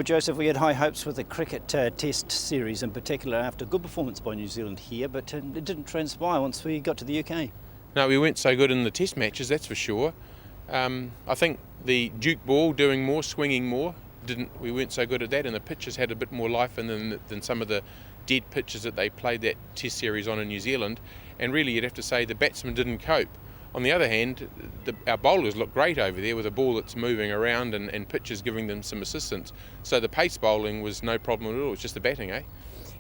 Well, Joseph, we had high hopes with the cricket test series in particular after a good performance by New Zealand here, but it didn't transpire once we got to the UK. No, we weren't so good in the test matches, that's for sure. I think the Duke ball doing more, swinging more, we weren't so good at that, and the pitches had a bit more life in them than some of the dead pitches that they played that test series on in New Zealand, and really you'd have to say the batsmen didn't cope. On the other hand, our bowlers look great over there with a ball that's moving around and pitches giving them some assistance. So the pace bowling was no problem at all, it's just the batting, eh?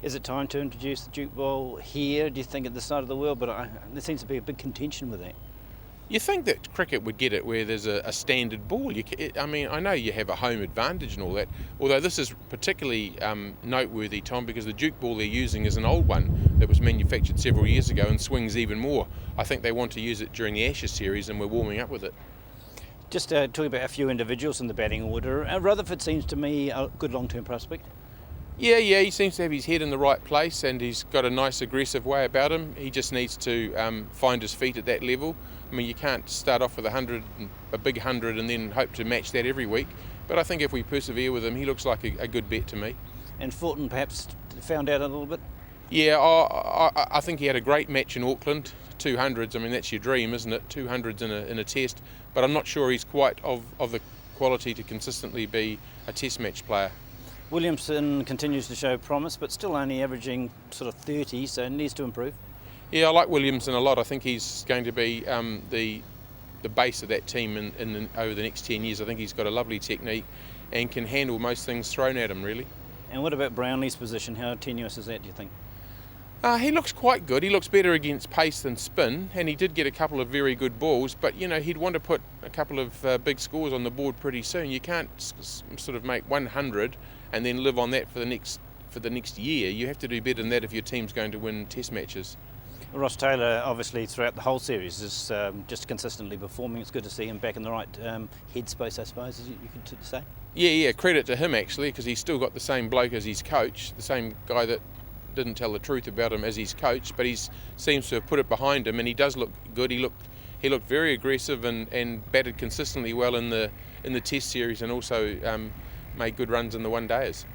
Is it time to introduce the Duke ball here, do you think, at this side of the world? But there seems to be a big contention with that. You think that cricket would get it where there's a standard ball. I know you have a home advantage and all that, although this is particularly noteworthy, Tom, because the Duke ball they're using is an old one that was manufactured several years ago and swings even more. I think they want to use it during the Ashes series and we're warming up with it. Just talking about a few individuals in the batting order, Rutherford seems to me a good long-term prospect. Yeah, he seems to have his head in the right place and he's got a nice aggressive way about him. He just needs to find his feet at that level. I mean, you can't start off with a big 100 and then hope to match that every week. But I think if we persevere with him, he looks like a good bet to me. And Fulton perhaps found out a little bit? Yeah, I think he had a great match in Auckland, 200s. I mean, that's your dream, isn't it? 200s in a test. But I'm not sure he's quite of the quality to consistently be a test match player. Williamson continues to show promise, but still only averaging sort of 30, so needs to improve. Yeah, I like Williamson a lot. I think he's going to be the base of that team over the next 10 years. I think he's got a lovely technique and can handle most things thrown at him, really. And what about Brownlee's position? How tenuous is that, do you think? He looks quite good. He looks better against pace than spin, and he did get a couple of very good balls, but he'd want to put a couple of big scores on the board pretty soon. You can't sort of make 100 and then live on that for the next year. You have to do better than that if your team's going to win test matches. Ross Taylor, obviously, throughout the whole series is just consistently performing. It's good to see him back in the right headspace, I suppose, as you could say. Yeah, credit to him, actually, because he's still got the same bloke as his coach, the same guy that didn't tell the truth about him as his coach, but he seems to have put it behind him, and he does look good. He looked very aggressive and batted consistently well in the test series, and also made good runs in the one-dayers.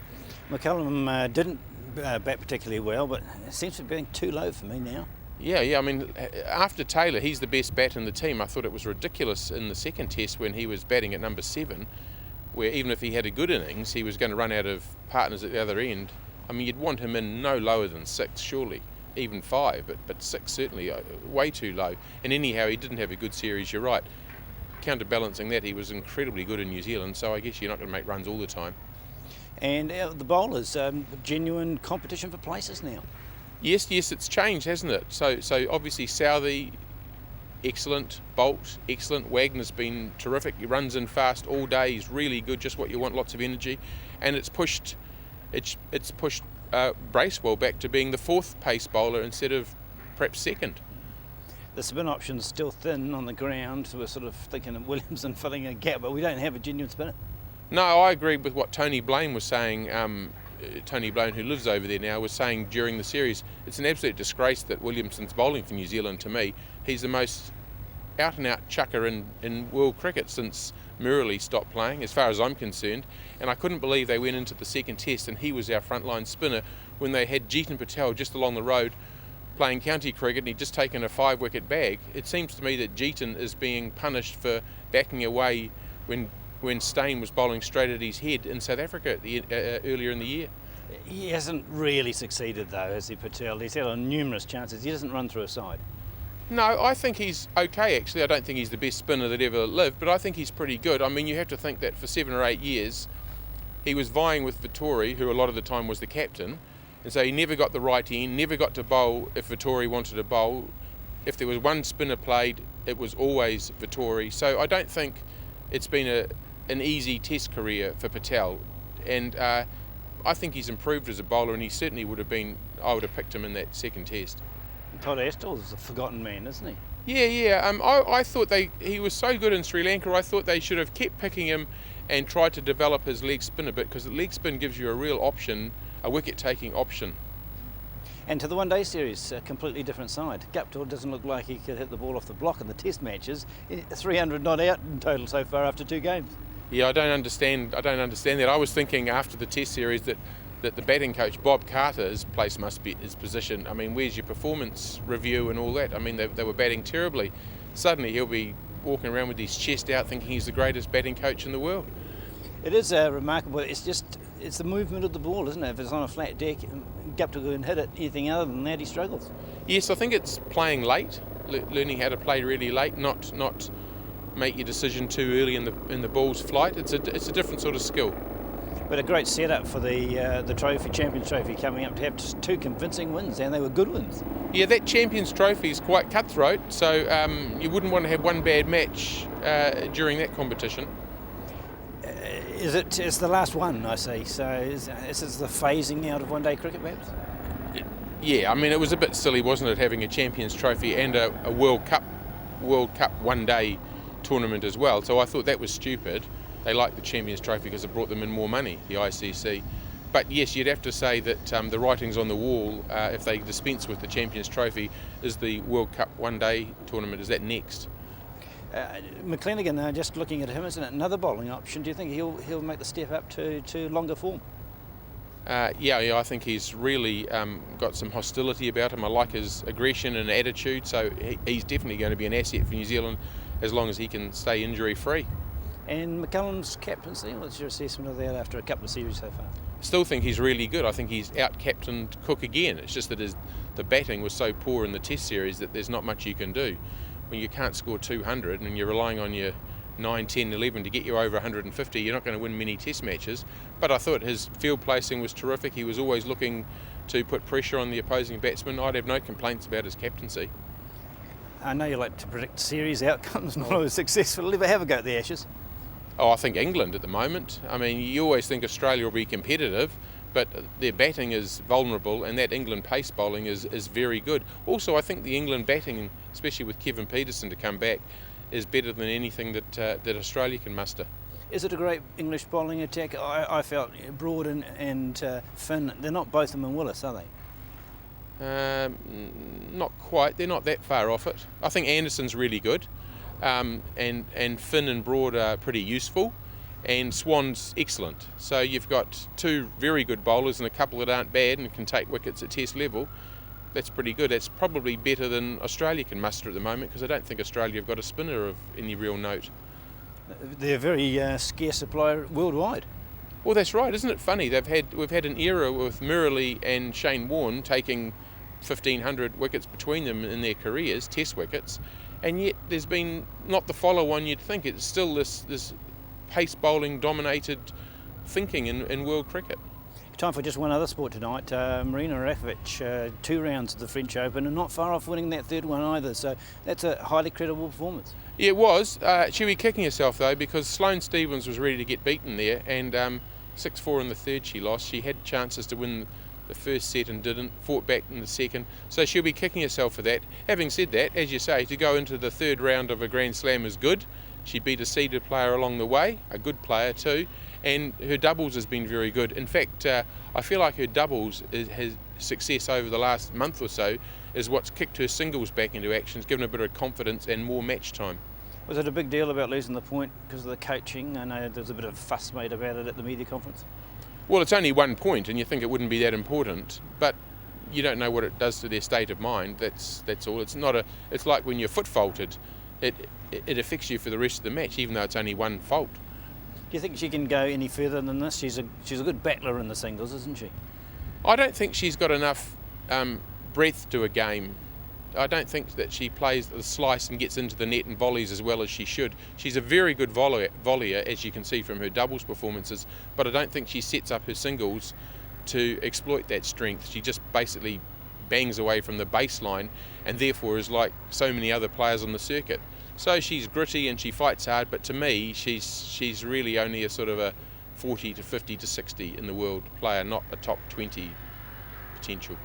McCullum didn't bat particularly well, but it seems to be being too low for me now. Yeah, I mean, after Taylor, he's the best bat in the team. I thought it was ridiculous in the second test when he was batting at number 7, where even if he had a good innings, he was going to run out of partners at the other end. I mean, you'd want him in no lower than 6, surely, even 5, but 6 certainly, way too low. And anyhow, he didn't have a good series, you're right. Counterbalancing that, he was incredibly good in New Zealand, so I guess you're not going to make runs all the time. And the bowlers, genuine competition for places now. Yes, it's changed, hasn't it? So obviously Southey, excellent. Bolt, excellent. Wagner's been terrific. He runs in fast all day. He's really good, just what you want, lots of energy. And it's pushed Bracewell back to being the 4th pace bowler instead of perhaps 2nd. The spin option's still thin on the ground, so we're sort of thinking of Williamson filling a gap, but we don't have a genuine spinner. No, I agree with what Tony Blaine was saying. Tony Blaine, who lives over there now, was saying during the series, it's an absolute disgrace that Williamson's bowling for New Zealand to me. He's the most out-and-out chucker in world cricket since Murali stopped playing, as far as I'm concerned. And I couldn't believe they went into the second test and he was our frontline spinner when they had Jeetan Patel just along the road playing county cricket and he'd just taken a 5-wicket bag. It seems to me that Jeetan is being punished for backing away when Steyn was bowling straight at his head in South Africa earlier in the year. He hasn't really succeeded though, has he, Patel? He's had numerous chances. He doesn't run through a side. No, I think he's okay actually. I don't think he's the best spinner that ever lived, but I think he's pretty good. I mean, you have to think that for 7 or 8 years he was vying with Vettori, who a lot of the time was the captain, and so he never got the right end, never got to bowl if Vettori wanted to bowl. If there was one spinner played, it was always Vettori. So I don't think it's been an easy test career for Patel, and I think he's improved as a bowler, and he certainly would have been, I would have picked him in that second test. Todd Astle's a forgotten man, isn't he? Yeah. I thought he was so good in Sri Lanka, I thought they should have kept picking him and tried to develop his leg spin a bit, because the leg spin gives you a real option, a wicket-taking option. And to the one-day series, a completely different side. Guptill doesn't look like he could hit the ball off the block in the test matches. 300 not out in total so far after 2 games. Yeah, I don't understand that. I was thinking after the Test series that the batting coach Bob Carter's place must be his position. I mean, where's your performance review and all that? I mean, they were batting terribly. Suddenly he'll be walking around with his chest out, thinking he's the greatest batting coach in the world. It is remarkable. It's the movement of the ball, isn't it? If it's on a flat deck, Gup to go and hit it. Anything other than that, he struggles. Yes, I think it's playing late, learning how to play really late, not make your decision too early in the ball's flight. It's a different sort of skill. But a great setup for the trophy, Champions Trophy, coming up to have two convincing wins, and they were good wins. Yeah, that Champions Trophy is quite cutthroat, so you wouldn't want to have one bad match during that competition. It's the last one, I see. So is this the phasing out of one-day cricket, perhaps? Yeah, I mean, it was a bit silly, wasn't it, having a Champions Trophy and a World Cup one-day tournament as well. So I thought that was stupid. They liked the Champions Trophy because it brought them in more money, the ICC. But yes, you'd have to say that the writing's on the wall. If they dispense with the Champions Trophy, is the World Cup one-day tournament, is that next? McClenaghan, just looking at him, isn't it another bowling option? Do you think he'll make the step up to longer form? Yeah, I think he's really got some hostility about him. I like his aggression and attitude, so he's definitely going to be an asset for New Zealand as long as he can stay injury-free. And McCullum's captaincy, what's your assessment of that after a couple of series so far? Still think he's really good. I think he's out-captained Cook again. It's just that the batting was so poor in the Test series that there's not much you can do. When you can't score 200 and you're relying on your 9, 10, 11 to get you over 150, you're not going to win many Test matches. But I thought his field placing was terrific. He was always looking to put pressure on the opposing batsman. I'd have no complaints about his captaincy. I know you like to predict series outcomes, not always successful. Ever have a go at the Ashes? Oh, I think England at the moment. I mean, you always think Australia will be competitive, but their batting is vulnerable, and that England pace bowling is very good. Also, I think the England batting, especially with Kevin Peterson to come back, is better than anything that Australia can muster. Is it a great English bowling attack? I felt Broad and Finn, they're not Botham and Willis, are they? Not quite. They're not that far off it. I think Anderson's really good, and Finn and Broad are pretty useful, and Swan's excellent. So you've got two very good bowlers and a couple that aren't bad and can take wickets at Test level. That's pretty good. That's probably better than Australia can muster at the moment, because I don't think Australia have got a spinner of any real note. They're a very scarce supplier worldwide. Well, that's right. Isn't it funny? We've had an era with Murali and Shane Warne taking 1,500 wickets between them in their careers, Test wickets, and yet there's been not the follow-on you'd think. It's still this pace bowling dominated thinking in world cricket. Time for just one other sport tonight. Marina Rafovic, 2 rounds of the French Open, and not far off winning that third one either, so that's a highly credible performance. Yeah, it was. She'll be kicking herself though, because Sloane Stephens was ready to get beaten there, and 6-4 in the third she lost. She had chances to win the first set and didn't, fought back in the second, so she'll be kicking herself for that. Having said that, as you say, to go into the third round of a Grand Slam is good. She beat a seeded player along the way, a good player too, and her doubles has been very good. In fact, I feel like her doubles has success over the last month or so is what's kicked her singles back into action, given a bit of confidence and more match time. Was it a big deal about losing the point because of the coaching? I know there was a bit of fuss made about it at the media conference. Well, it's only 1 point, and you think it wouldn't be that important, but you don't know what it does to their state of mind. That's all. It's like when your foot faulted. It affects you for the rest of the match, even though it's only one fault. Do you think she can go any further than this? She's a good battler in the singles, isn't she? I don't think she's got enough breadth to a game. I don't think that she plays the slice and gets into the net and volleys as well as she should. She's a very good volleyer, as you can see from her doubles performances, but I don't think she sets up her singles to exploit that strength. She just basically bangs away from the baseline and therefore is like so many other players on the circuit. So she's gritty and she fights hard, but to me she's really only a sort of a 40 to 50 to 60 in the world player, not a top 20 potential.